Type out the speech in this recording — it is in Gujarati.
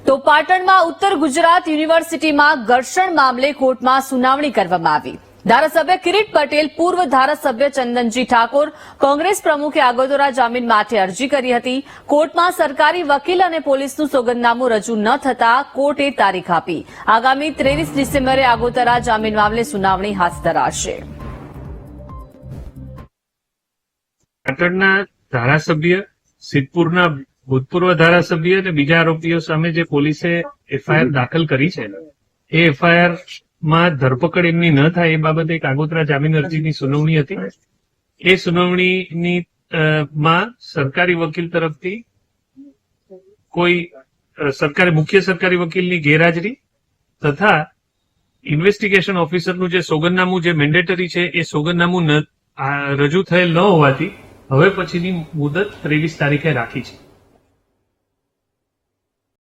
તો પાટણમાં ઉત્તર ગુજરાત યુનિવર્સિટીમાં ઘર્ષણ મામલે કોર્ટમાં સુનાવણી કરવામાં આવી। ધારાસભ્ય કિરીટ પટેલ, પૂર્વ ધારાસભ્ય ચંદનજી ઠાકોર, કોંગ્રેસ પ્રમુખે આગોતરા જામીન માટે અરજી કરી હતી। કોર્ટમાં સરકારી વકીલ અને પોલીસનું સોગંદનામું રજૂ ન થતા કોર્ટે તારીખ આપી। આગામી 23 ડિસેમ્બરે આગોતરા જામીન મામલે સુનાવણી હાથ ધરાશે। પાટણના ધારાસભ્ય, સિદ્ધપુરના ભૂતપૂર્વ ધારાસભ્ય અને બીજા આરોપીઓ સામે જે પોલીસે એફઆઈઆર દાખલ કરી છે, એ એફઆઈઆર માં ધરપકડ એમની ન થાય એ બાબતે એક આગોતરા જામીન અરજીની સુનાવણી હતી। એ સુનાવણીની માં સરકારી વકીલ તરફથી કોઈ મુખ્ય સરકારી વકીલની ગેરહાજરી તથા ઇન્વેસ્ટિગેશન ઓફિસરનું જે સોગંદનામું જે મેન્ડેટરી છે એ સોગંદનામું રજૂ થયેલ ન હોવાથી હવે પછીની મુદત 23 તારીખે રાખી છે।